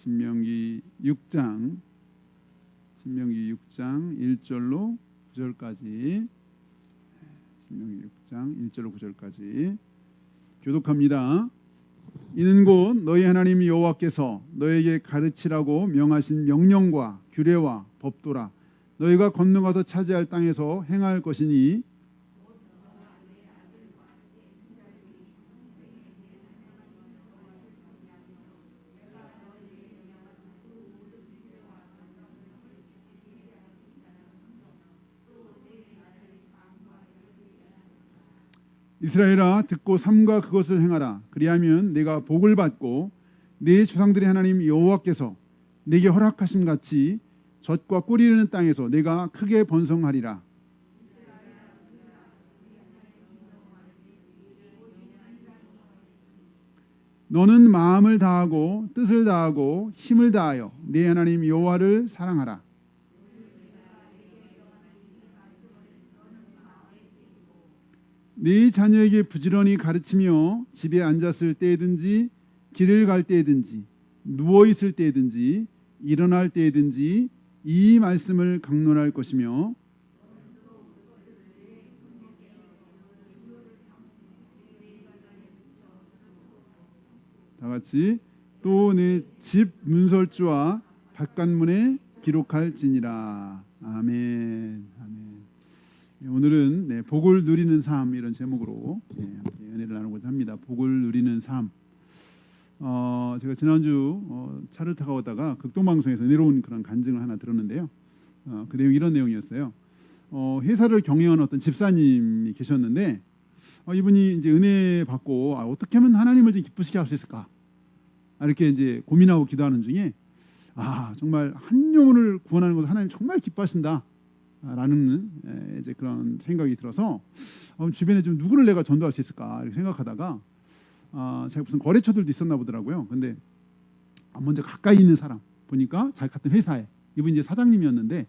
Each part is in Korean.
신명기 6장 1절로 9절까지 신명기 6장 1절로 9절까지 교독합니다. 이는 곧 너희 하나님 여호와께서 너에게 가르치라고 명하신 명령과 규례와 법도라. 너희가 건너가서 차지할 땅에서 행할 것이니 이스라엘아 듣고 삼가 그것을 행하라. 그리하면 내가 복을 받고 네 조상들의 하나님 여호와께서 내게 허락하심 같이 젖과 꿀이 흐르는 땅에서 내가 크게 번성하리라. 너는 마음을 다하고 뜻을 다하고 힘을 다하여 네 하나님 여호와를 사랑하라. 네 자녀에게 부지런히 가르치며 집에 앉았을 때든지 길을 갈 때든지 누워 있을 때든지 일어날 때든지 이 말씀을 강론할 것이며 다 같이 또 내 집 문설주와 바깥문에 기록할지니라. 아멘. 아멘. 오늘은 복을 누리는 삶 이런 제목으로 은혜를 나누고자 합니다. 복을 누리는 삶. 제가 지난주 차를 타고 오다가 극동방송에서 은혜로운 그런 간증을 하나 들었는데요. 그 내용이 이런 내용이었어요. 회사를 경영하는 어떤 집사님이 계셨는데 이분이 이제 은혜 받고 어떻게 하면 하나님을 좀 기쁘시게 할 수 있을까 이렇게 이제 고민하고 기도하는 중에 정말 한 영혼을 구원하는 것을 하나님 정말 기뻐하신다. 라는 이제 그런 생각이 들어서 주변에 좀 누구를 내가 전도할 수 있을까 이렇게 생각하다가 제가 무슨 거래처들도 있었나 보더라고요. 근데 먼저 가까이 있는 사람 보니까 자기 같은 회사에 이분이 이제 사장님이었는데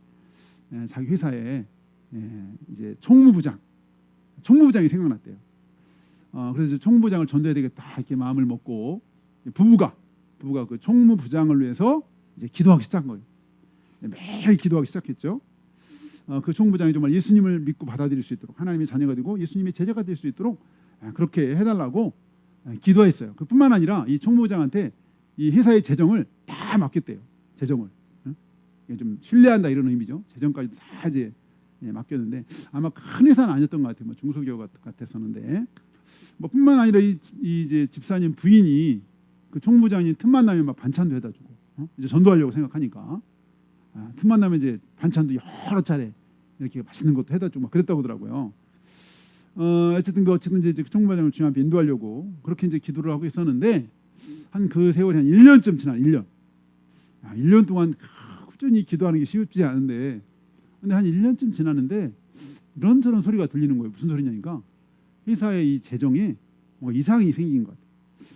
자기 회사에 이제 총무부장이 생각났대요. 그래서 총무부장을 전도해야 되겠다 이렇게 마음을 먹고 부부가 그 총무부장을 위해서 이제 기도하기 시작한 거예요. 매일 기도하기 시작했죠. 그 총무부장이 정말 예수님을 믿고 받아들일 수 있도록 하나님의 자녀가 되고 예수님의 제자가 될 수 있도록 그렇게 해달라고 기도했어요. 그뿐만 아니라 이 총무부장한테 이 회사의 재정을 다 맡겼대요. 재정을 좀 신뢰한다 이런 의미죠. 재정까지 다 이제 맡겼는데 아마 큰 회사는 아니었던 것 같아요. 중소기업 같았었는데 뿐만 아니라 이 이제 집사님 부인이 그 총무부장이 틈만 나면 막 반찬도 해다 주고 이제 전도하려고 생각하니까. 틈만 나면 이제 반찬도 여러 차례 이렇게 맛있는 것도 해다 주고 막 그랬다고 하더라고요. 어쨌든 이제 총무부장을 주님 앞에 인도하려고 그렇게 이제 기도를 하고 있었는데 한 그 세월이 한 1년쯤 지난 1년. 1년 동안 꾸준히 기도하는 게 쉽지 않은데 근데 한 1년쯤 지났는데 이런저런 소리가 들리는 거예요. 무슨 소리냐니까 회사의 이 재정에 뭔가 이상이 생긴 것 같아요.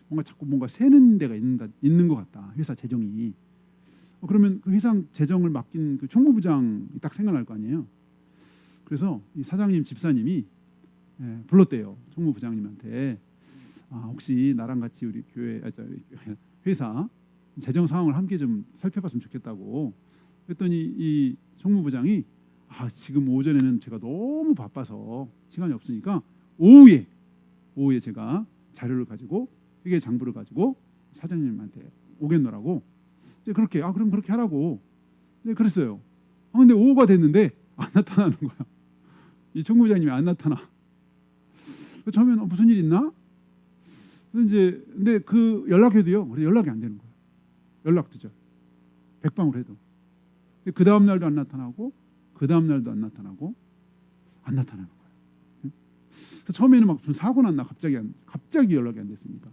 뭔가 자꾸 뭔가 새는 데가 있는 것 같다. 회사 재정이. 그러면 그 회사 재정을 맡긴 그 총무부장이 딱 생각날 거 아니에요. 그래서 이 사장님 집사님이 불렀대요. 총무부장님한테 혹시 나랑 같이 우리 회사 재정 상황을 함께 좀 살펴봤으면 좋겠다고. 그랬더니 이 총무부장이 지금 오전에는 제가 너무 바빠서 시간이 없으니까 오후에 제가 자료를 가지고 회계 장부를 가지고 사장님한테 오겠노라고. 이제 그렇게 그럼 그렇게 하라고. 이제 그랬어요. 근데 오후가 됐는데 안 나타나는 거야. 이 총무부장님이 안 나타나. 처음에는 무슨 일 있나? 근데 그 연락해도요. 그래 연락이 안 되는 거야. 연락 두절. 백방으로 해도. 그 다음 날도 안 나타나고 그 다음 날도 안 나타나고 안 나타나는 거야. 그래서 처음에는 막 무슨 사고 났나 갑자기 연락이 안 됐으니까.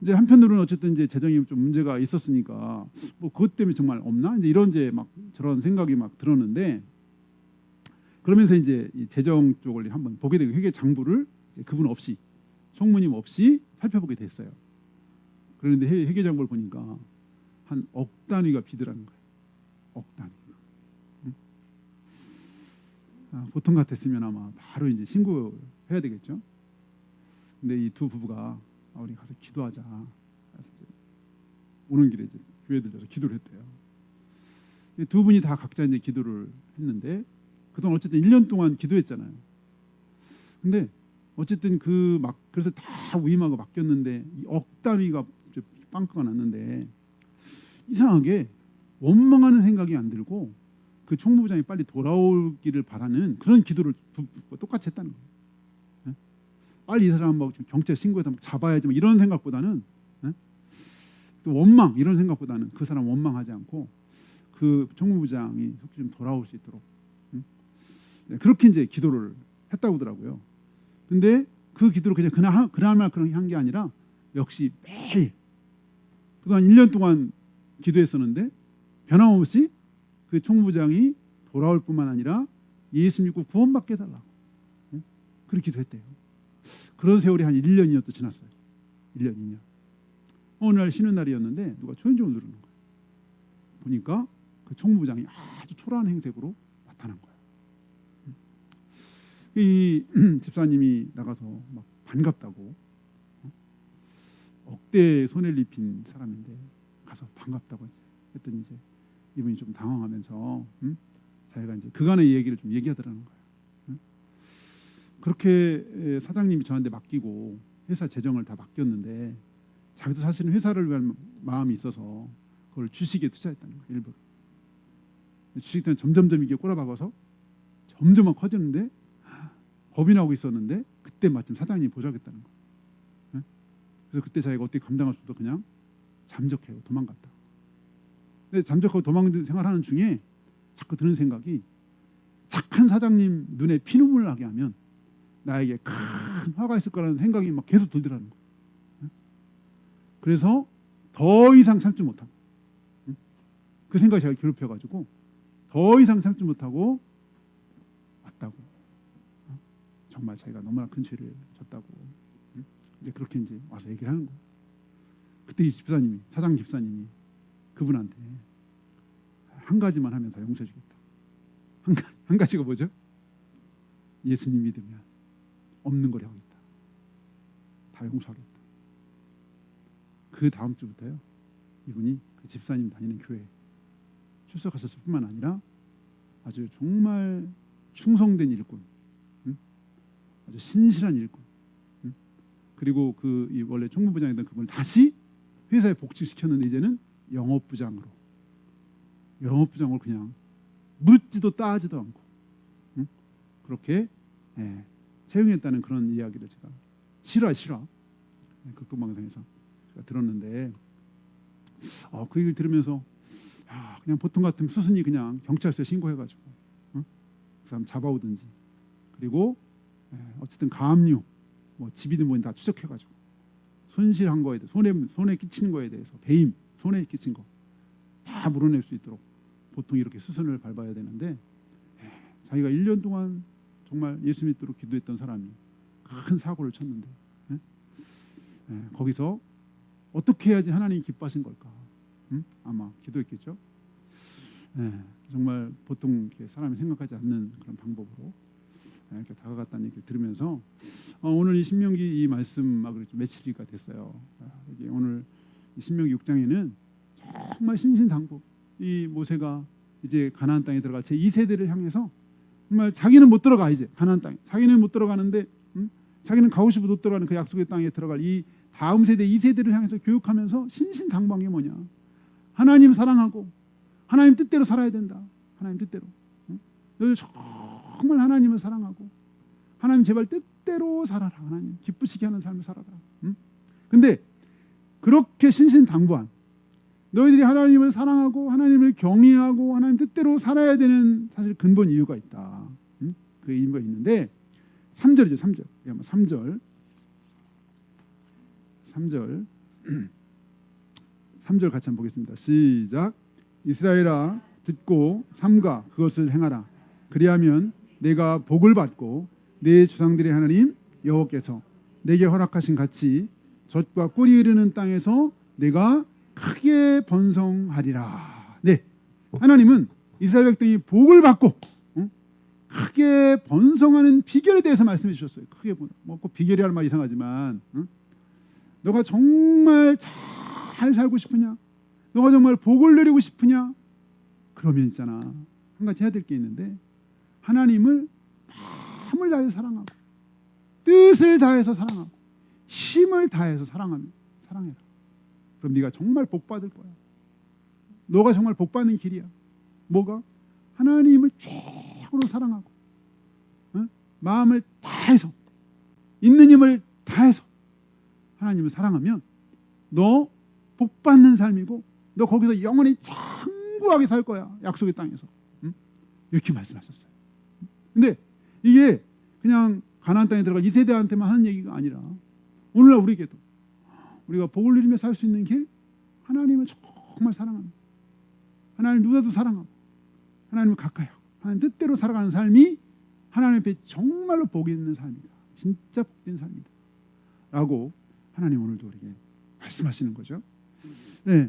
이제 한편으로는 어쨌든 이제 재정이 좀 문제가 있었으니까 그것 때문에 정말 없나? 이제 이런 막 저런 생각이 막 들었는데 그러면서 이제 이 재정 쪽을 한번 보게 되고 회계 장부를 이제 그분 없이 총무님 없이 살펴보게 됐어요. 그런데 회계 장부를 보니까 한 억 단위가 비드라는 거예요. 억 단위. 보통 같았으면 아마 바로 이제 신고해야 되겠죠. 근데 이 두 부부가 우리 가서 기도하자. 오는 길에 이제 교회 들려서 기도를 했대요. 두 분이 다 각자 이제 기도를 했는데 그동안 어쨌든 1년 동안 기도했잖아요. 근데 어쨌든 그래서 다 위임하고 맡겼는데 억 단위가 빵꾸가 났는데 이상하게 원망하는 생각이 안 들고 그 총무부장이 빨리 돌아오기를 바라는 그런 기도를 똑같이 했다는 거예요. 네? 빨리 이 사람 막 경찰 신고해서 막 잡아야지 막 이런 생각보다는 네? 또 원망 이런 생각보다는 그 사람 원망하지 않고 그 총무부장이 좀 돌아올 수 있도록 네? 그렇게 이제 기도를 했다고 하더라고요. 근데 그 기도를 그냥 그날만 그런 한 게 아니라 역시 매일 그동안 1년 동안 기도했었는데 변함없이 그 총무부장이 돌아올 뿐만 아니라 예수 믿고 구원받게 해달라고 그렇게 기도했대요. 그런 세월이 한 1년이 또 지났어요. 1년, 2년. 어느 날 쉬는 날이었는데 누가 초인종을 누르는 거예요. 보니까 그 총무부장이 아주 초라한 행색으로 나타난 거예요. 이 집사님이 나가서 막 반갑다고 억대 손해를 입힌 사람인데 가서 반갑다고 했더니 이제 이분이 좀 당황하면서 자기가 이제 그간의 얘기를 좀 얘기하더라는 거예요. 그렇게 사장님이 저한테 맡기고 회사 재정을 다 맡겼는데 자기도 사실은 회사를 위한 마음이 있어서 그걸 주식에 투자했다는 거예요. 일부러 주식은 점점점 이게 꼬라박아서 점점 커졌는데 겁이 나고 있었는데 그때 마침 사장님이 보자겠다는 거예요. 그래서 그때 자기가 어떻게 감당할 수 없어 그냥 잠적해요. 도망갔다. 근데 잠적하고 도망 생활하는 중에 자꾸 드는 생각이 착한 사장님 눈에 피눈물 나게 하면 나에게 큰 화가 있을 거라는 생각이 막 계속 들더라는 거예요. 그래서 더 이상 참지 못하고 그 생각이 제가 괴롭혀가지고 더 이상 참지 못하고 왔다고. 정말 자기가 너무나 큰 죄를 졌다고. 이제 그렇게 이제 와서 얘기를 하는 거예요. 그때 이 집사님이 사장 집사님이 그분한테 한 가지만 하면 다 용서해주겠다. 한 가지가 뭐죠? 예수님 믿으면 없는 걸 하겠다. 다 용서하겠다. 그 다음 주부터요. 이분이 그 집사님 다니는 교회에 출석하셨을 뿐만 아니라 아주 정말 충성된 일꾼, 아주 신실한 일꾼, 그리고 그 원래 총무부장이던 그분을 다시 회사에 복직시켰는데 이제는 영업부장으로 그냥 묻지도 따지도 않고 그렇게 채용했다는 그런 이야기를 제가 실화 극동방송에서 제가 들었는데 그 얘기를 들으면서 그냥 보통 같으면 수순이 그냥 경찰서에 신고해가지고 그 사람 잡아오든지 그리고 어쨌든 가압류 뭐 집이든 뭐든 다 추적해가지고 손실한 거에 대해서 손해 끼치는 거에 대해서 배임 손해 끼친 거 다 물어낼 수 있도록 보통 이렇게 수순을 밟아야 되는데 자기가 1년 동안 정말 예수 믿도록 기도했던 사람이 큰 사고를 쳤는데 거기서 어떻게 해야지 하나님이 기뻐하신 걸까? 아마 기도했겠죠. 정말 보통 이렇게 사람이 생각하지 않는 그런 방법으로 이렇게 다가갔다는 얘기를 들으면서 오늘 이 신명기 이 말씀하고 좀 매치가 됐어요. 여기 오늘 이 신명기 6장에는 정말 신신당부 이 모세가 이제 가나안 땅에 들어갈 제 2세대를 향해서 정말 자기는 못 들어가 이제 가나안 땅에 자기는 못 들어가는데 자기는 가고 싶어도 못 들어가는 그 약속의 땅에 들어갈 이 다음 세대 2세대를 향해서 교육하면서 신신당부한 게 뭐냐? 하나님 사랑하고 하나님 뜻대로 살아야 된다. 하나님 뜻대로. 너희 정말 하나님을 사랑하고 하나님 제발 뜻대로 살아라. 하나님 기쁘시게 하는 삶을 살아라. 근데 그렇게 신신당부한 너희들이 하나님을 사랑하고 하나님을 경외하고 하나님 뜻대로 살아야 되는 사실 근본 이유가 있다. 그 이유가 있는데 3절이죠. 3절 3절 같이 한번 보겠습니다. 시작. 이스라엘아 듣고 삼가 그것을 행하라. 그리하면 내가 복을 받고 내 조상들의 하나님 여호와께서 내게 허락하신 같이 젖과 꿀이 흐르는 땅에서 내가 크게 번성하리라. 네, 하나님은 이스라엘 백성이 복을 받고 크게 번성하는 비결에 대해서 말씀해 주셨어요. 크게 꼭 비결이라는 말 이상하지만 너가 정말 잘 살고 싶으냐? 너가 정말 복을 누리고 싶으냐? 그러면 있잖아, 한 가지 해야 될 게 있는데, 하나님을 마음을 다해서 사랑하고 뜻을 다해서 사랑하고 힘을 다해서 사랑해라. 그럼 네가 정말 복 받을 거야. 너가 정말 복 받는 길이야. 뭐가? 하나님을 최고로 사랑하고, 마음을 다해서, 있는 힘을 다해서 하나님을 사랑하면 너 복 받는 삶이고, 너 거기서 영원히 장구하게 살 거야. 약속의 땅에서. 이렇게 말씀하셨어요. 근데 이게 그냥 가나안 땅에 들어가 2세대한테만 하는 얘기가 아니라, 오늘날 우리에게도 우리가 복을 누리며 살 수 있는 길, 하나님을 정말 사랑하는, 하나님 누구라도 사랑하고 하나님을 가까이 하고 하나님 뜻대로 살아가는 삶이 하나님 앞에 정말로 복이 있는 삶이다. 진짜 복된 삶이다 라고 하나님 오늘도 우리에게 말씀하시는 거죠. 네.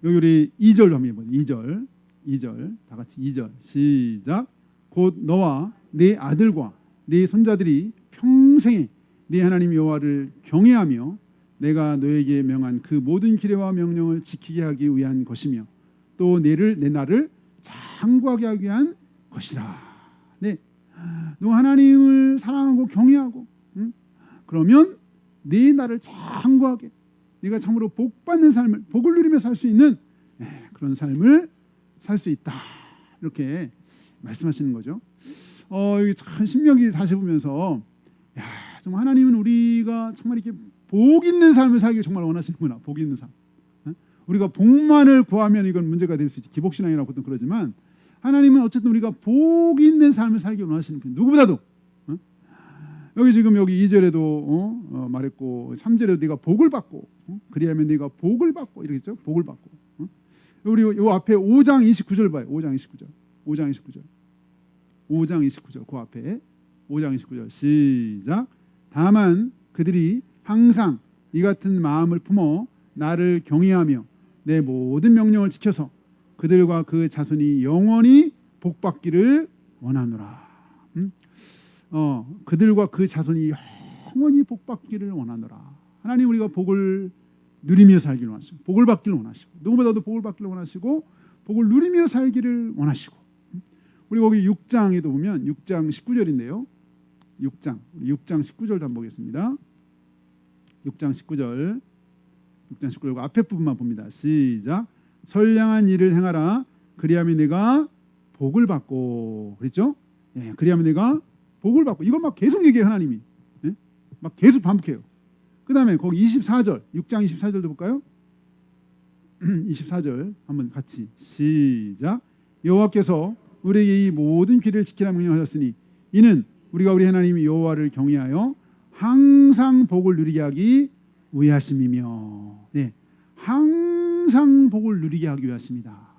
여기 우리 2절 한번 해보죠. 2절 다 같이 2절 시작. 곧 너와 네 아들과 네 손자들이 평생에 네 하나님 여호와를 경외하며 내가 너에게 명한 그 모든 규례와 명령을 지키게 하기 위한 것이며 또 내 나를 장구하게 하기 위한 것이라. 네, 너 하나님을 사랑하고 경외하고, 그러면 네 나를 장구하게, 네가 참으로 복 받는 삶을, 복을 누리며 살 수 있는 그런 삶을 살 수 있다. 이렇게 말씀하시는 거죠. 이게 참 신명기 다시 보면서, 야, 정말 하나님은 우리가 정말 이렇게 복 있는 삶을 살기 정말 원하시는구나. 복 있는 삶. 우리가 복만을 구하면 이건 문제가 될 수 있지. 기복신앙이라고도 그러지만, 하나님은 어쨌든 우리가 복 있는 삶을 살기 원하시는 분, 누구보다도. 여기 지금 여기 2절에도 말했고 3절에도 네가 복을 받고, 그리하면 네가 복을 받고 이렇게 했죠. 복을 받고. 우리 요 앞에 5장 29절 봐요. 5장 29절 그 앞에 5장 29절 시작. 다만 그들이 항상 이 같은 마음을 품어 나를 경외하며 내 모든 명령을 지켜서 그들과 그 자손이 영원히 복받기를 원하노라. 그들과 그 자손이 영원히 복받기를 원하노라. 하나님 우리가 복을 누리며 살기를 원하시고, 복을 받기를 원하시고, 누구보다도 복을 받기를 원하시고, 복을 누리며 살기를 원하시고. 우리 거기 6장에도 보면 6장 19절인데요. 6장 19절도 한번 보겠습니다. 6장 19절 앞에 부분만 봅니다. 시작. 선량한 일을 행하라. 그리하면 내가 복을 받고. 그랬죠? 예, 그리하면 내가 복을 받고. 이걸 막 계속 얘기해요, 하나님이. 예? 막 계속 반복해요. 그 다음에 거기 24절, 6장 24절도 볼까요? 24절 한번 같이 시작. 여호와께서 우리에게 이 모든 길을 지키라 명령하셨으니 이는 우리가 우리 하나님 여호와를 경외하여 항상 복을 누리게 하기 위하심이며. 네, 항상 복을 누리게 하기 위하십니다.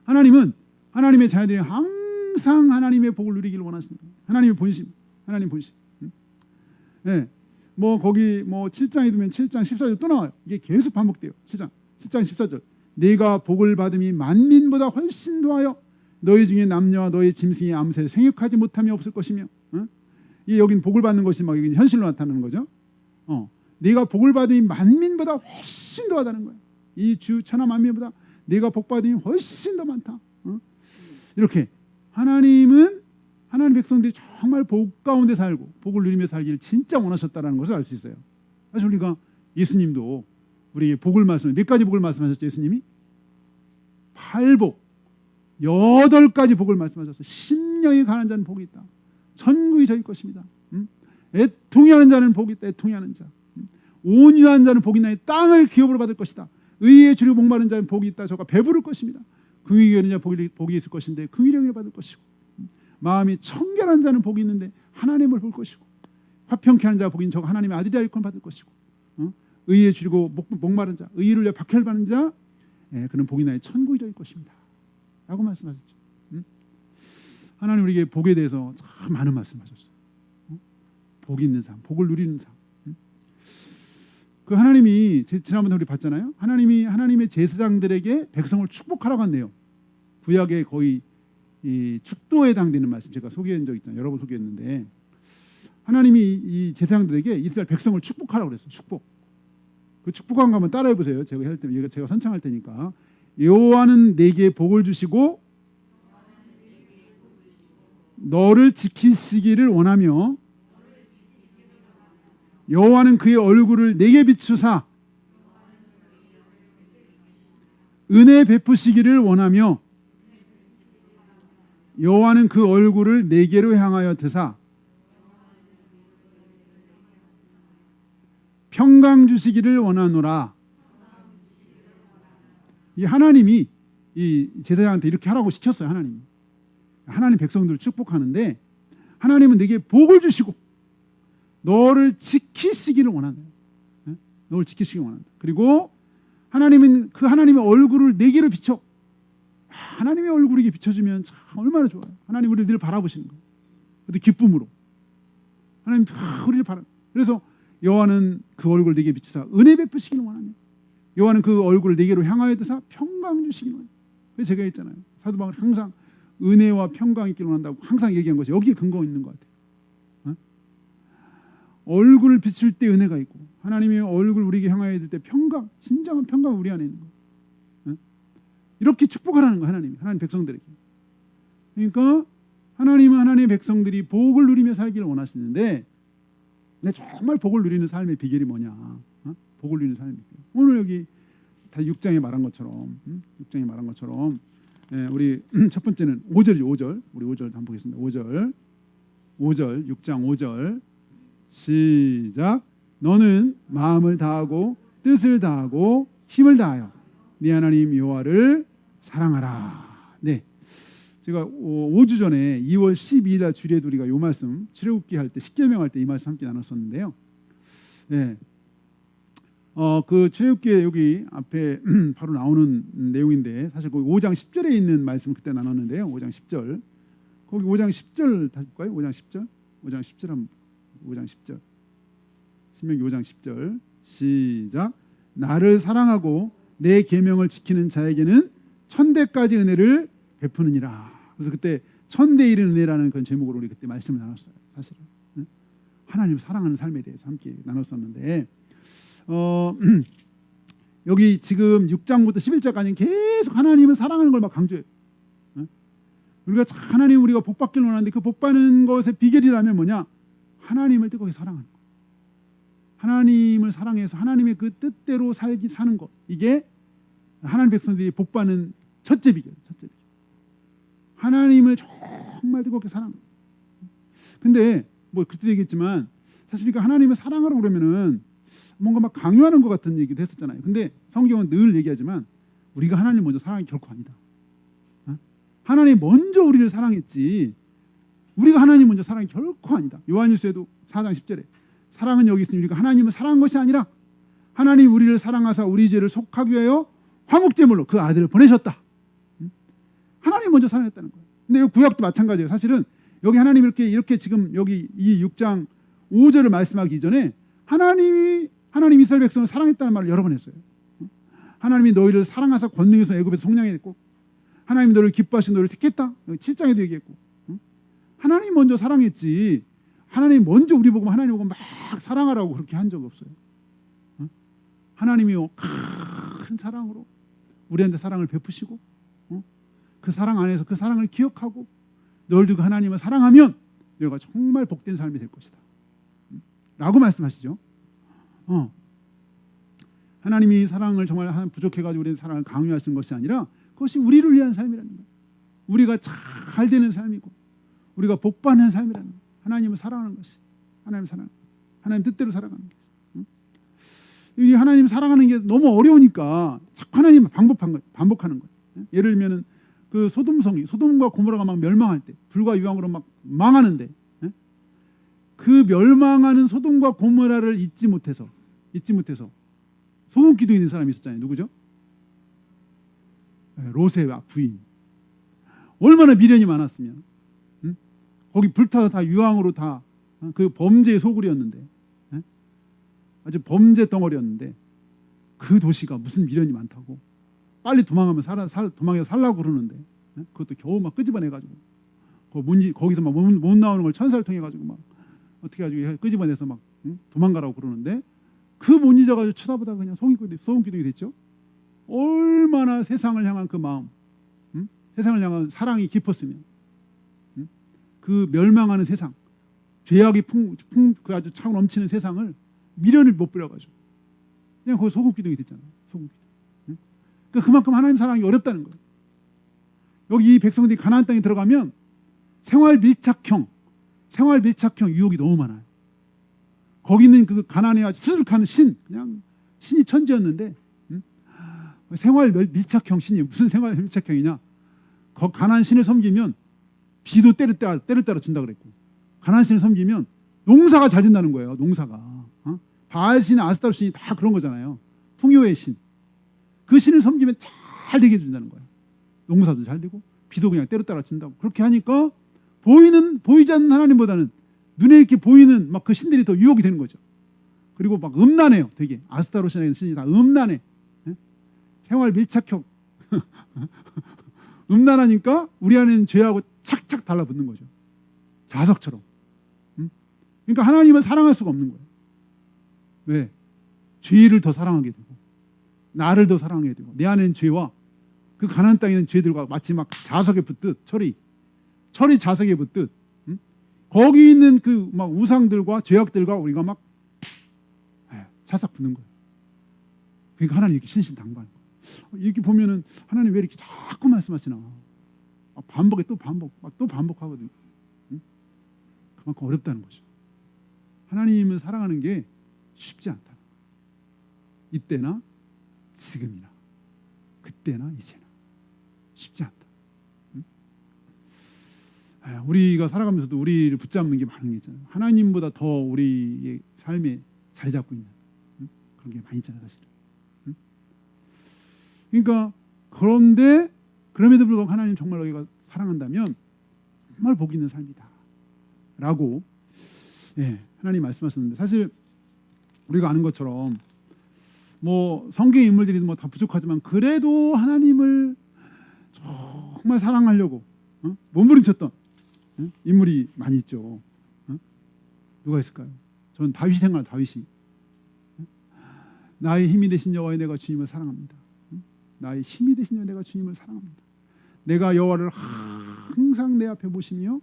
하나님은 하나님의 자녀들이 항상 하나님의 복을 누리기를 원하십니다. 하나님의 본심. 네, 뭐 거기 뭐 7장에 두면 7장 14절 또 나와요. 이게 계속 반복돼요. 7장 14절. 내가 복을 받음이 만민보다 훨씬 더하여 너희 중에 남녀와 너희 짐승이 암새 생육하지 못함이 없을 것이며. 이 여긴 복을 받는 것이 막 여기 현실로 나타나는 거죠. 네가 복을 받음이 만민보다 훨씬 더하다는 거예요. 이 주 천하 만민보다 네가 복 받음이 훨씬 더 많다. 이렇게 하나님은 하나님 백성들이 정말 복 가운데 살고 복을 누리며 살기를 진짜 원하셨다는 것을 알 수 있어요. 사실 우리가 예수님도 우리에게 복을 말씀하셨어요. 몇 가지 복을 말씀하셨죠, 예수님이? 8복, 8가지 복을 말씀하셨어요. 심령이 가난한 자는 복이 있다. 천국이 저희 것입니다. 애통해하는 자는 복이 있다. 애통해하는 자. 온유한 자는 복이 있나니 땅을 기업으로 받을 것이다. 의에 주려 목마른 자는 복이 있다. 저가 배부를 것입니다. 긍휼히 여기는 자 복이 있을 것인데 긍휼히 받을 것이고, 마음이 청결한 자는 복이 있는데 하나님을 볼 것이고, 화평케 하는 자 복인 저가 하나님의 아들이라 일컬음 받을 것이고, 의에 주리고 목마른 자, 의를 위해 박혈받는 자, 그는 복이 나의 천국이 저희 것입니다. 라고 말씀하셨죠. 하나님 우리에게 복에 대해서 참 많은 말씀하셨어요. 복이 있는 삶, 복을 누리는 삶. 그 하나님이 지난번에 우리 봤잖아요. 하나님이 하나님의 제사장들에게 백성을 축복하라고 한대요. 구약의 거의 이 축도에 해당되는 말씀 제가 소개한 적 있잖아요. 여러 번 소개했는데 하나님이 이 제사장들에게 이스라엘 백성을 축복하라고 그랬어요. 축복. 그 축복한 거 한번 따라해 보세요. 제가 할 때, 제가 선창할 테니까. 여호와는 내게 복을 주시고 너를 지키시기를 원하며 여호와는 그의 얼굴을 내게 비추사 은혜 베푸시기를 원하며 여호와는 그 얼굴을 내게로 향하여 드사 평강 주시기를 원하노라. 이 하나님이 이 제사장한테 이렇게 하라고 시켰어요. 하나님 백성들을 축복하는데 하나님은 내게 복을 주시고 너를 지키시기를 원한다. 너를 지키시기를 원한다. 그리고 하나님은 그 하나님의 얼굴을 내게로 비춰. 하나님의 얼굴이 비춰주면 참 얼마나 좋아요. 하나님 우리를 늘 바라보시는 거예요. 그것도 기쁨으로. 하나님 우리를 바라. 그래서 여호와는 그 얼굴을 내게 비추사 은혜 베푸시기를 원하며 여호와는 그 얼굴을 내게로 향하여 드사 평강 주시기를 원하며. 그래서 제가 했잖아요. 사도 바울은 항상 은혜와 평강이 있기를 원한다고 항상 얘기한 것이 여기에 근거 있는 것 같아요. 얼굴을 비출 때 은혜가 있고 하나님의 얼굴 우리에게 향하여 들 때 평강, 진정한 평강 우리 안에 있는 거예요. 이렇게 축복하라는 거예요. 하나님 백성들에게. 그러니까 하나님은 하나님의 백성들이 복을 누리며 살기를 원하시는데 정말 복을 누리는 삶의 비결이 뭐냐? 복을 누리는 삶의 비결. 오늘 여기 다 6장에 말한 것처럼 6장에 말한 것처럼 우리 첫 번째는 5절이죠. 5절. 우리 5절 한번 보겠습니다. 5절. 6장 5절. 시작. 너는 마음을 다하고 뜻을 다하고 힘을 다하여 네 하나님 여호와를 사랑하라. 네. 제가 5주 전에 2월 12일 날 주일에 우리가 이 말씀 출애굽기 할 때 십계명 할 때 이 말씀 함께 나눴었는데요. 네. 그 출애굽기에 여기 앞에 바로 나오는 내용인데 사실 거기 5장 10절에 있는 말씀 그때 나눴는데요. 5장 10절. 거기 5장 10절 다시 볼까요? 5장 10절. 5장 10절 한번 5장 10절. 신명기 5장 10절. 시작. 나를 사랑하고 내 계명을 지키는 자에게는 천대까지 은혜를 베푸느니라. 그래서 그때 천대 이른 은혜라는 그런 제목으로 우리 그때 말씀을 나눴어요. 사실은 하나님을 사랑하는 삶에 대해서 함께 나눴었는데 여기 지금 6장부터 11장까지 계속 하나님을 사랑하는 걸 막 강조해요. 우리가 하나님 우리가 복 받기를 원하는데 그 복 받는 것의 비결이라면 뭐냐? 하나님을 뜨겁게 사랑하는 것. 하나님을 사랑해서 하나님의 그 뜻대로 사는 것. 이게 하나님 백성들이 복 받는 첫째 비결. 하나님을 정말 뜨겁게 사랑하는 것. 근데 뭐 그때 얘기했지만 사실 우리가 하나님을 사랑하라고 그러면은 뭔가 막 강요하는 것 같은 얘기도 했었잖아요. 근데 성경은 늘 얘기하지만 우리가 하나님 먼저 사랑이 결코 아니다. 하나님 먼저 우리를 사랑했지 우리가 하나님 먼저 사랑이 결코 아니다. 요한일서에도 4장 10절에 사랑은 여기 있으니 우리가 하나님을 사랑한 것이 아니라 하나님 우리를 사랑하사 우리 죄를 속하기 위하여 화목제물로 그 아들을 보내셨다. 하나님 먼저 사랑했다는 거예요. 근데 구약도 마찬가지예요. 사실은 여기 하나님 이렇게 지금 여기 이 6장 5절을 말씀하기 이전에 하나님 이스라엘 백성을 사랑했다는 말을 여러 번 했어요. 하나님이 너희를 사랑하사 권능에서 애굽에서 속량해 냈고 하나님이 너를 기뻐하신 너를 택했다. 7장에도 얘기했고 하나님 먼저 사랑했지 하나님 먼저 우리 보고 하나님 보고 막 사랑하라고 그렇게 한 적 없어요. 하나님이요 큰 사랑으로 우리한테 사랑을 베푸시고 그 사랑 안에서 그 사랑을 기억하고 너희도 그 하나님을 사랑하면 너희가 정말 복된 삶이 될 것이다 라고 말씀하시죠. 하나님이 사랑을 정말 부족해가지고 우리는 사랑을 강요하시는 것이 아니라 그것이 우리를 위한 삶이라는 거예요. 우리가 잘 되는 삶이고 우리가 복받는 삶이라는 거예요. 하나님을 사랑하는 것이 하나님 뜻대로 살아가는 것이. 이 하나님 사랑하는 게 너무 어려우니까 자꾸 하나님 반복하는 거예요. 예를 들면은 그 소돔과 고모라가 막 멸망할 때 불과 유황으로 막 망하는데 그 멸망하는 소돔과 고모라를 잊지 못해서 소금 기둥 있는 사람이 있었잖아요. 누구죠? 롯의 부인. 얼마나 미련이 많았으면 거기 불타서 다 유황으로 다 그 범죄의 소굴이었는데 아주 범죄 덩어리였는데 그 도시가 무슨 미련이 많다고 빨리 도망해서 살라고 그러는데 그것도 겨우 막 끄집어내가지고 거기서 막 못 나오는 걸 천사를 통해 가지고 막 어떻게 가지고 끄집어내서 막 도망가라고 그러는데 그 못 잊어가지고 쳐다보다가 그냥 소금기둥이 됐죠. 얼마나 세상을 향한 그 마음, 세상을 향한 사랑이 깊었으면, 그 멸망하는 세상, 죄악이 그 아주 차고 넘치는 세상을 미련을 못 버려가지고 그냥 거기 소금기둥이 됐잖아요. 소금기둥. 그러니까 그만큼 하나님 사랑이 어렵다는 거예요. 여기 이 백성들이 가나안 땅에 들어가면 생활 밀착형 유혹이 너무 많아요. 거기 있는 그 가나안에 아주 수두룩한 그냥 신이 천지였는데, 생활 밀착형 신이 무슨 생활 밀착형이냐? 가나안 신을 섬기면 비도 때를 따라 준다 그랬고, 가나안 신을 섬기면 농사가 잘 된다는 거예요. 농사가. 바알 신, 아스타롯 신이 다 그런 거잖아요. 풍요의 신. 그 신을 섬기면 잘 되게 해준다는 거예요. 농사도 잘 되고 비도 그냥 때로 따라 준다고. 그렇게 하니까 보이지 않는 하나님보다는 눈에 이렇게 보이는 막 그 신들이 더 유혹이 되는 거죠. 그리고 막 음란해요. 되게 아스타롯이라는 신이 다 음란해. 생활 밀착형. 음란하니까 우리 안에는 죄하고 착착 달라붙는 거죠. 자석처럼. 그러니까 하나님은 사랑할 수가 없는 거예요. 왜? 죄를 더 사랑하게 되고, 나를 더 사랑하게 되고, 내 안에는 죄와 그 가나안 땅에 있는 죄들과 마치 막 자석에 붙듯, 철이 자석에 붙듯, 거기 있는 그 막 우상들과 죄악들과 우리가 막 자석 붙는 거예요. 그러니까 하나님 이렇게 신신당부하는 거예요. 이렇게 보면은 하나님 왜 이렇게 자꾸 말씀하시나? 반복에 또 반복하거든요. 그만큼 어렵다는 거죠. 하나님을 사랑하는 게 쉽지 않다. 이때나 지금이나 그때나 이제나 쉽지 않다. 우리가 살아가면서도 우리를 붙잡는 게 많은 게 있잖아요. 하나님보다 더 우리의 삶에 자리 잡고 있는 그런 게 많이 있잖아요, 사실은. 그러니까 그럼에도 불구하고 하나님 정말 너희가 사랑한다면 정말 복 있는 삶이다라고 하나님 말씀하셨는데, 사실 우리가 아는 것처럼 뭐 성경 인물들이 뭐 다 부족하지만 그래도 하나님을 정말 사랑하려고 몸부림쳤던 인물이 많이 있죠. 누가 있을까요? 저는 다윗이 생각나요. 다윗이. 나의 힘이 되신 여호와여, 내가 주님을 사랑합니다. 나의 힘이 되신 여호와여, 내가 주님을 사랑합니다. 내가 여호와를 항상 내 앞에 보시며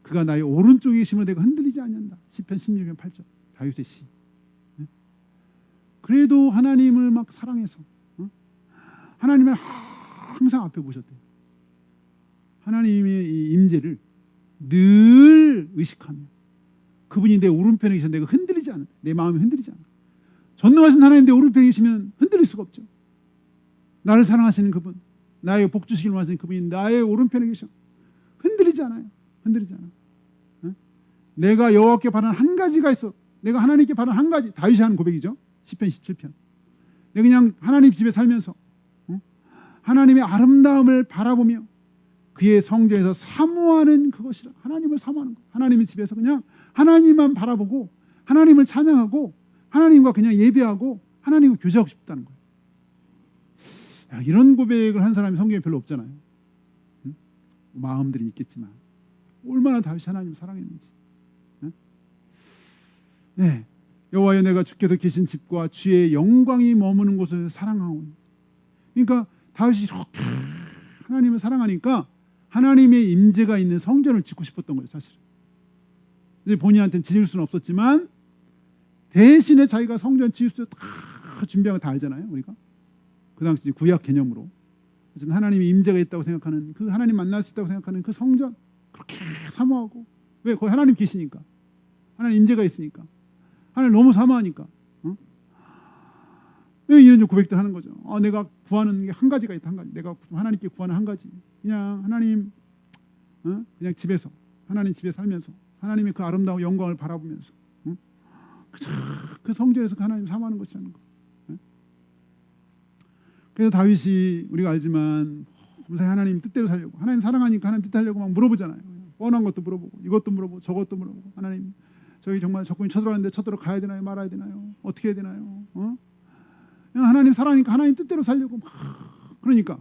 그가 나의 오른쪽에 계심을 내가 흔들리지 않는다. 시편 16편 8절 다윗의 시. 그래도 하나님을 막 사랑해서 하나님을 항상 앞에 보셨대요. 하나님의 이 임재를 늘 의식하며 그분이 내 오른편에 계셔 내가 흔들리지 않아. 내 마음이 흔들리지 않아. 전능하신 하나님 내 오른편에 계시면 흔들릴 수가 없죠. 나를 사랑하시는 그분, 나의 복 주시길 원하시는 그분이 나의 오른편에 계셔 흔들리지 않아요. 흔들리지 않아. 내가 여호와께 바라는 한 가지가 있어. 내가 하나님께 바라는 한 가지. 다윗이 하는 고백이죠. 시편 17편. 내가 그냥 하나님 집에 살면서 하나님의 아름다움을 바라보며 그의 성전에서 사모하는 그것이라. 하나님을 사모하는 거. 하나님의 집에서 그냥 하나님만 바라보고 하나님을 찬양하고 하나님과 그냥 예배하고 하나님과 교제하고 싶다는 거예요. 이런 고백을 한 사람이 성경에 별로 없잖아요. 마음들이 있겠지만 얼마나 다윗이 하나님을 사랑했는지. 여호와여, 내가 주께서 계신 집과 주의 영광이 머무는 곳을 사랑하오니. 그러니까 다윗이 이렇게 하나님을 사랑하니까 하나님의 임재가 있는 성전을 짓고 싶었던 거예요, 사실은. 이제 본인한테는 지을 수는 없었지만 대신에 자기가 성전 지을 수 다 준비한 거 다 알잖아요, 우리가. 그 당시 구약 개념으로 어쨌든 하나님의 임재가 있다고 생각하는, 그 하나님 만날 수 있다고 생각하는 그 성전 그렇게 사모하고. 왜? 거기 하나님 계시니까, 하나님 임재가 있으니까, 하나님 너무 사모하니까. 이런 고백들 하는 거죠. 내가 구하는 게 한 가지가 있다. 한 가지. 내가 하나님께 구하는 한 가지. 그냥 하나님, 그냥 집에서 하나님 집에 살면서 하나님의 그 아름다운 영광을 바라보면서 그 성전에서 하나님 사모하는 것이라는 거. 그래서 다윗이 우리가 알지만 무사히 하나님 뜻대로 살려고, 하나님 사랑하니까 하나님 뜻하려고 막 물어보잖아요. 뻔한 것도 물어보고 이것도 물어보고 저것도 물어보고, 하나님 저희 정말 적군이 쳐들어왔는데 쳐들어 가야 되나요, 말아야 되나요, 어떻게 해야 되나요? 하나님 사랑하니까 하나님 뜻대로 살려고 막. 그러니까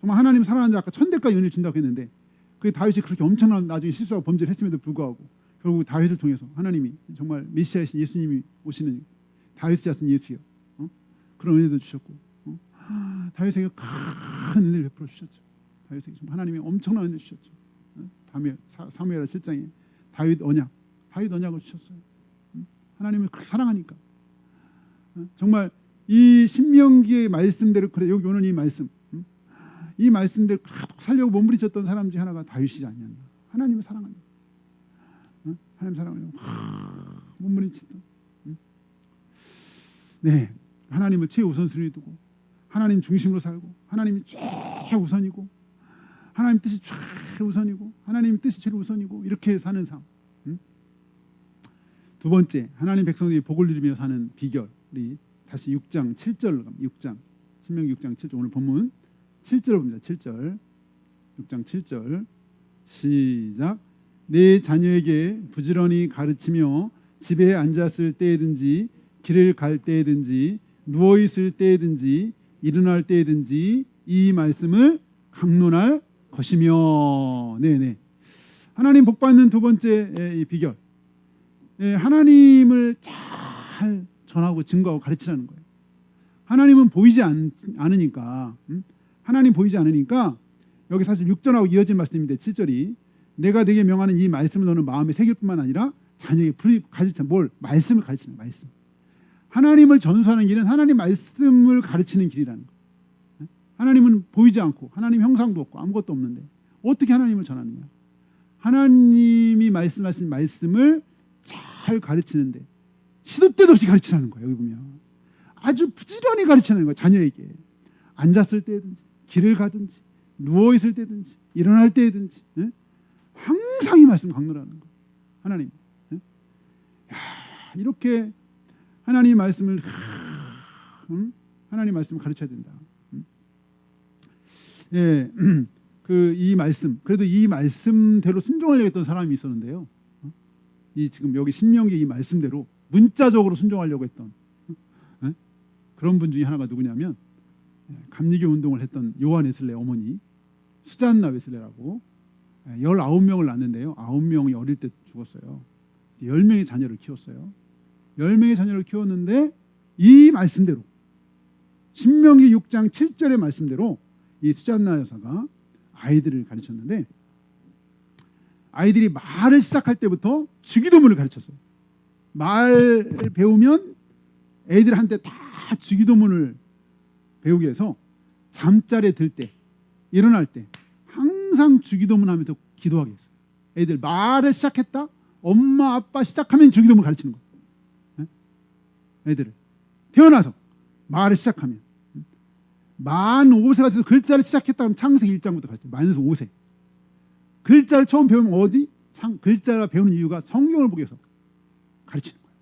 정말 하나님 사랑하는 자, 아까 1000대까지 은혜를 준다고 했는데 그 다윗이 그렇게 엄청난 나중에 실수하고 범죄를 했음에도 불구하고 결국 다윗을 통해서 하나님이 정말 메시아이신 예수님이 오시는 다윗의 자손 예수여. 그런 은혜도 주셨고, 다윗에게 큰 은혜를 베풀어 주셨죠. 다윗에게 하나님이 엄청난 은혜 주셨죠. 다음에 사무엘하 7장에 다윗 언약을 주셨어요. 하나님을 그렇게 사랑하니까. 정말 이 신명기의 말씀대로, 그래 여기 오는 이 말씀대로 살려고 몸부림쳤던 사람 중에 하나가 다윗이지 않냐나. 하나님을 사랑하니까. 하나님 사랑하려고 몸부림쳤던. 네, 하나님을 최우선순위 두고 하나님 중심으로 살고 하나님이 최우선이고 하나님 뜻이 최우선이고 하나님 뜻이 최우선이고 이렇게 사는 삶. 두 번째, 하나님 백성들이 복을 누리며 사는 비결이 다시 6장 7절로 갑니다. 신명기 6장 7절, 오늘 본문 7절 봅니다. 7절, 6장 7절 시작. 내 자녀에게 부지런히 가르치며 집에 앉았을 때든지 길을 갈 때든지 누워 있을 때든지 일어날 때든지 이 말씀을 강론할 것이며. 네네. 하나님 복 받는 두 번째 이 비결. 하나님을 잘 전하고 증거하고 가르치라는 거예요. 하나님은 보이지 않으니까. 하나님 보이지 않으니까 여기 사실 6절하고 이어진 말씀인데 7절이 내가 네게 명하는 이 말씀을 너는 마음에 새길 뿐만 아니라 자녀에게 가르치는 뭘? 말씀을 가르치는 말씀. 하나님을 전수하는 길은 하나님 말씀을 가르치는 길이라는 거예요. 하나님은 보이지 않고 하나님 형상도 없고 아무것도 없는데 어떻게 하나님을 전하느냐? 하나님이 말씀하신 말씀을 잘 가르치는데 시도 때도 없이 가르치라는 거예요. 여기 보면 아주 부지런히 가르치는 거예요. 자녀에게 앉았을 때든지 길을 가든지 누워 있을 때든지 일어날 때든지 항상 이 말씀 강론하는 거예요. 하나님. 이렇게 하나님 말씀을 가르쳐야 된다. 예, 이 말씀, 그래도 이 말씀대로 순종하려고 했던 사람이 있었는데요. 이 지금 여기 신명기 이 말씀대로 문자적으로 순종하려고 했던 그런 분 중에 하나가 누구냐면 감리교 운동을 했던 요한 웨슬레 어머니 수잔나 웨슬레라고 19명을 낳았는데요. 9명이 어릴 때 죽었어요. 10명의 자녀를 키웠어요. 10명의 자녀를 키웠는데 이 말씀대로 신명기 6장 7절의 말씀대로 이 수잔나 여사가 아이들을 가르쳤는데 아이들이 말을 시작할 때부터 주기도문을 가르쳤어요. 말 배우면 애들한테 다 주기도문을 배우게 해서 잠자리에 들 때 일어날 때 항상 주기도문 하면서 기도하게 했어요. 애들 말을 시작했다? 엄마 아빠 시작하면 주기도문 가르치는 거예요. 애들을 태어나서 말을 시작하면 만 5세가 돼서 글자를 시작했다 하면 창세기 1장부터 가르쳐요. 만에서 5세 글자를 처음 배우면 어디? 글자를 배우는 이유가 성경을 보기 위해서 가르치는 거예요.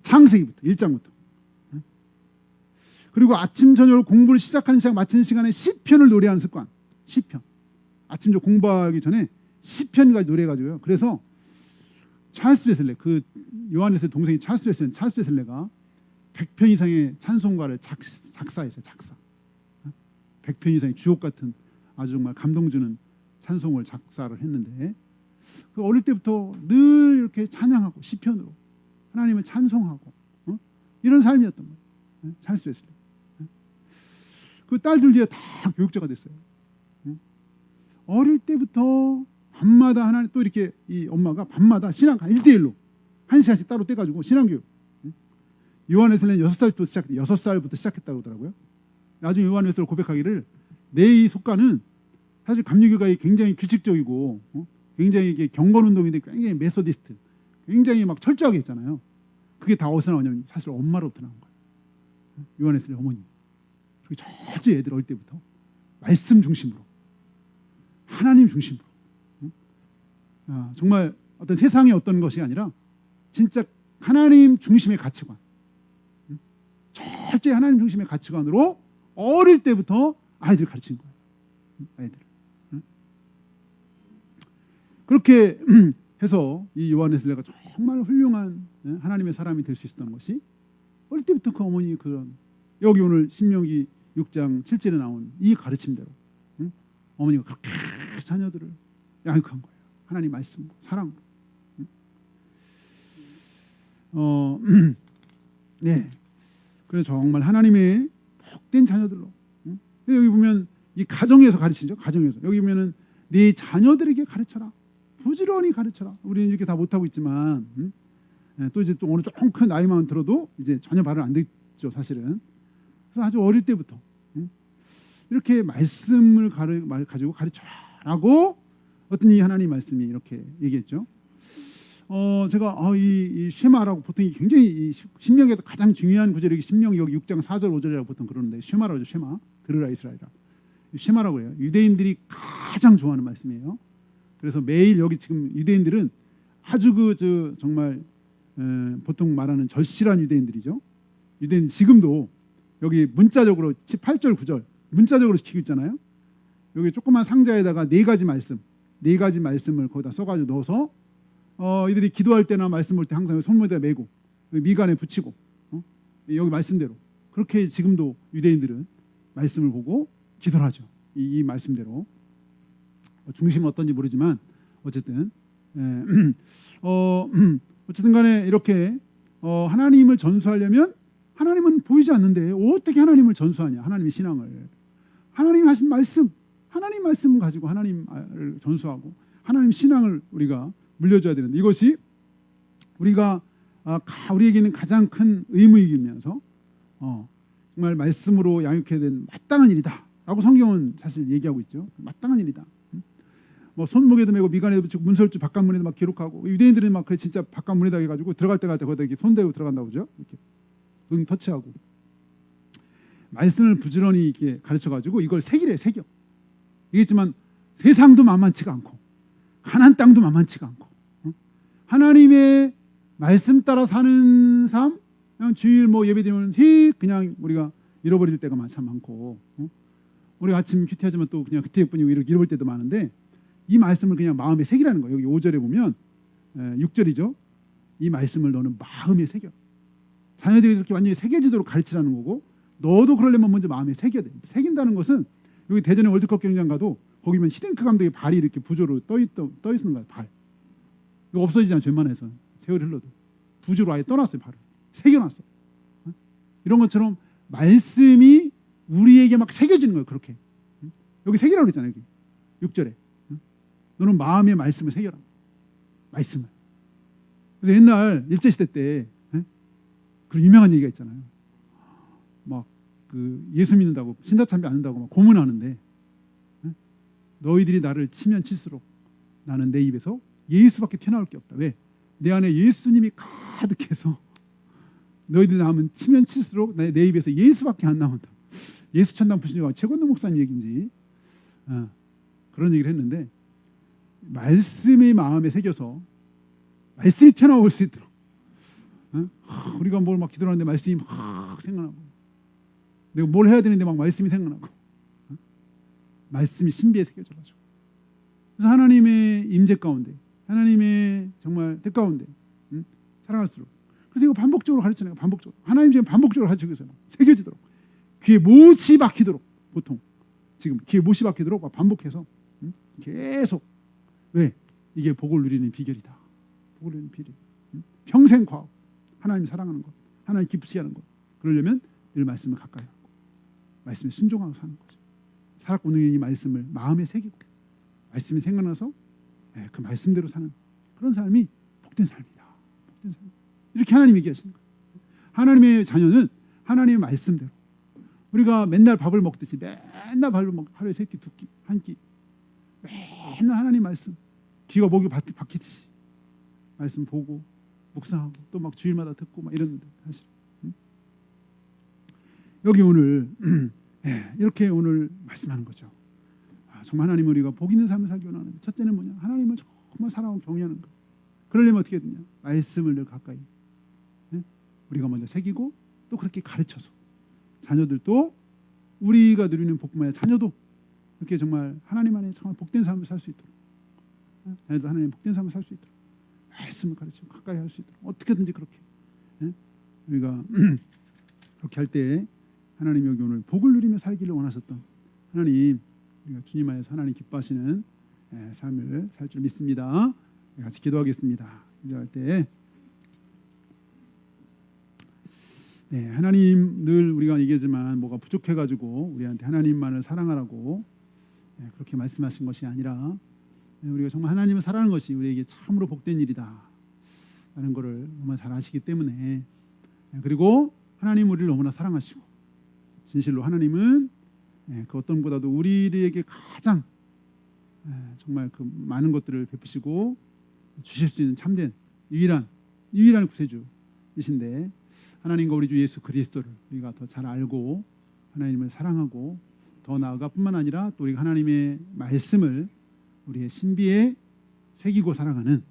창세기부터 1장부터. 그리고 아침 저녁으로 공부를 시작하는 시간 마치는 시간에 시편을 노래하는 습관. 시편. 아침 저녁 공부하기 전에 시편까지 노래해가지고요. 그래서 찰스 웨슬레, 그 요한 웨슬레 동생이 찰스 웨슬레가 100편 이상의 찬송가를 작사했어요. 작사. 100편 이상의 주옥 같은 아주 정말 감동 주는 찬송을 작사를 했는데 그 어릴 때부터 늘 이렇게 찬양하고 시편으로 하나님을 찬송하고 이런 삶이었던 거예요. 찰스 웨슬레. 그 딸들 뒤에 다 교육자가 됐어요. 어릴 때부터 밤마다 하나님 또 이렇게 이 엄마가 밤마다 신앙가 1대1로 1시간씩 따로 떼가지고 신앙교육. 요한 웨슬레는 6살부터 시작했다고 그러더라고요. 나중에 요한 웨슬레 고백하기를 내 이 속가는 사실 감리교가 굉장히 규칙적이고 굉장히 이게 경건운동인데 굉장히 메소디스트 굉장히 막 철저하게 했잖아요. 그게 다 어디서 나오냐면 사실 엄마로부터 나온 거예요. 요한 웨슬레 어머니. 그리고 철저히 애들 어릴 때부터 말씀 중심으로 하나님 중심으로 정말 어떤 세상의 어떤 것이 아니라 진짜 하나님 중심의 가치관 철저히 하나님 중심의 가치관으로 어릴 때부터 아이들 가르친 거예요. 아이들. 그렇게 해서 이 요한 웨슬레가 정말 훌륭한 하나님의 사람이 될 수 있었던 것이 어릴 때부터 그 어머니 그런 여기 오늘 신명기 6장 7절에 나온 이 가르침대로 어머니가 그렇게 자녀들을 양육한 거예요. 하나님 말씀, 사랑. 네. 그래서 정말 하나님의 복된 자녀들로. 여기 보면 이 가정에서 가르치죠. 가정에서 여기 보면은 네 자녀들에게 가르쳐라. 부지런히 가르쳐라. 우리는 이렇게 다 못하고 있지만 또 이제 또 어느 조금 큰 나이만 들어도 이제 전혀 말을 안 듣죠, 사실은. 그래서 아주 어릴 때부터 이렇게 말씀을 가지고 가르쳐라라고 어떤 이 하나님 말씀이 이렇게 얘기했죠. 제가 이 쉐마라고 보통 굉장히 이 신명기에서 가장 중요한 구절이 신명기 여기 6장 4절 5절이라고 보통 그러는데 쉐마라고 하죠. 쉐마. 들으라 이스라엘아. 쉐마라고 해요. 유대인들이 가장 좋아하는 말씀이에요. 그래서 매일 여기 지금 유대인들은 아주 정말 보통 말하는 절실한 유대인들이죠. 유대인 지금도 여기 문자적으로 8절 9절 문자적으로 시키고 있잖아요. 여기 조그만 상자에다가 네 가지 말씀을 거기다 써가지고 넣어서 이들이 기도할 때나 말씀 볼 때 항상 손목에다 메고 미간에 붙이고 여기 말씀대로 그렇게 지금도 유대인들은 말씀을 보고 기도를 하죠. 이 말씀대로 중심은 어떤지 모르지만 어쨌든 어쨌든 간에 이렇게 하나님을 전수하려면 하나님은 보이지 않는데 어떻게 하나님을 전수하냐. 하나님의 신앙을 하나님 하신 말씀 하나님 말씀 가지고 하나님을 전수하고 하나님 신앙을 우리가 물려줘야 되는데 이것이 우리에게는 가장 큰 의무이면서 정말 말씀으로 양육해야 되는 마땅한 일이다라고 성경은 사실 얘기하고 있죠. 마땅한 일이다. 뭐 손목에도 메고 미간에도 붙이고 문설주 바깥문에도 막 기록하고 유대인들은 막 그래 진짜 바깥문에다 해가지고 들어갈 때 갈 때 거기다 이렇게 손대고 들어간다고 그러죠. 이렇게 응 터치하고 말씀을 부지런히 이렇게 가르쳐가지고 이걸 새기래 새겨. 이겠지만 세상도 만만치가 않고 가나안 땅도 만만치가 않고 하나님의 말씀 따라 사는 삶 그냥 주일 뭐 예배드리면 그냥 우리가 잃어버릴 때가 참 많고 우리가 아침 큐티하지만 또 그냥 그때뿐이고 이렇게 잃어버릴 때도 많은데 이 말씀을 그냥 마음에 새기라는 거예요. 여기 5절에 보면 6절이죠. 이 말씀을 너는 마음에 새겨. 자녀들이 이렇게 완전히 새겨지도록 가르치라는 거고 너도 그러려면 먼저 마음에 새겨야 돼. 새긴다는 것은 여기 대전의 월드컵 경기장 가도 거기면 히딩크 감독의 발이 이렇게 부조로 떠 있는 거야. 발. 이거 없어지잖아. 웬만해서 세월이 흘러도 부조로 아예 떠났어요. 발을 새겨놨어. 이런 것처럼 말씀이 우리에게 막 새겨지는 거예요. 그렇게 여기 새기라고 그랬잖아요. 여기 6절에 너는 마음의 말씀을 새겨라. 말씀을. 그래서 옛날 일제시대 때 그런 유명한 얘기가 있잖아요. 막 그 예수 믿는다고 신사참배 안 한다고 막 고문하는데 너희들이 나를 치면 칠수록 나는 내 입에서 예수밖에 튀어나올 게 없다. 왜? 내 안에 예수님이 가득해서 너희들이 나면 치면 칠수록 내 입에서 예수밖에 안 나온다. 예수 천당 부신주가 최건도 목사님 얘기인지 그런 얘기를 했는데 말씀이 마음에 새겨서 말씀이 튀어나올 수 있도록 우리가 뭘 막 기도하는데 말씀이 막 생각나고 내가 뭘 해야 되는데 막 말씀이 생각나고 말씀이 신비에 새겨져가지고 그래서 하나님의 임재 가운데 하나님의 정말 뜻 가운데 살아갈수록 그래서 이거 반복적으로 가르치는 거예요. 반복적으로 하나님 지금 반복적으로 가르치고 있어요. 새겨지도록 귀에 못이 박히도록 보통 지금 귀에 못이 박히도록 반복해서 계속 왜? 이게 복을 누리는 비결이다. 복을 누리는 비결. 평생 과학 하나님 사랑하는 것 하나님 기쁘시게 하는 것 그러려면 늘 말씀을 가까이 하고 말씀에 순종하고 사는 거죠. 살았고 이 말씀을 마음에 새기고 말씀이 생각나서 그 말씀대로 사는 그런 삶이 복된 삶이다. 복된 삶. 이렇게 하나님이 얘기하시는 거예요. 하나님의 자녀는 하나님의 말씀대로 우리가 맨날 밥을 먹듯이 맨날 밥을 먹 하루에 3끼 2끼 1끼 맨날 하나님 말씀 귀가 목이 박히듯이 말씀 보고 묵상하고 또 막 주일마다 듣고 막 이러는데 사실 여기 오늘 이렇게 오늘 말씀하는 거죠. 정말 하나님 우리가 복 있는 삶을 살기 원하는데 첫째는 뭐냐? 하나님을 정말 사랑하고 경외하는 것. 그러려면 어떻게 되냐? 말씀을 늘 가까이 우리가 먼저 새기고 또 그렇게 가르쳐서 자녀들도 우리가 누리는 복뿐만 아니라 자녀도 이렇게 정말 하나님 안에 정말 복된 삶을 살 수 있도록 자녀도 하나님 복된 삶을 살 수 있도록 말씀을 가르치고 가까이 할 수 있도록 어떻게든지 그렇게 우리가 그렇게 할 때 하나님 여기 오늘 복을 누리며 살기를 원하셨던 하나님 우리가 주님 안에서 하나님 기뻐하시는 삶을 살 줄 믿습니다. 같이 기도하겠습니다. 기도할 때 네, 하나님 늘 우리가 얘기하지만 뭐가 부족해가지고 우리한테 하나님만을 사랑하라고 그렇게 말씀하신 것이 아니라 우리가 정말 하나님을 사랑하는 것이 우리에게 참으로 복된 일이다 라는 것을 너무 잘 아시기 때문에, 그리고 하나님 우리를 너무나 사랑하시고 진실로 하나님은 그 어떤 것보다도 우리에게 가장 정말 그 많은 것들을 베푸시고 주실 수 있는 참된 유일한 구세주이신데, 하나님과 우리 주 예수 그리스도를 우리가 더 잘 알고 하나님을 사랑하고 더 나아가 뿐만 아니라 또 우리가 하나님의 말씀을 우리의 신비에 새기고 살아가는,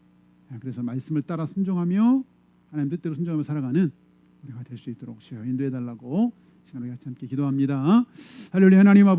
그래서 말씀을 따라 순종하며 하나님 뜻대로 순종하며 살아가는 우리가 될 수 있도록 주여 인도해 달라고 시간 우리 같이 함께 기도합니다. 할렐루야. 하나님 아버지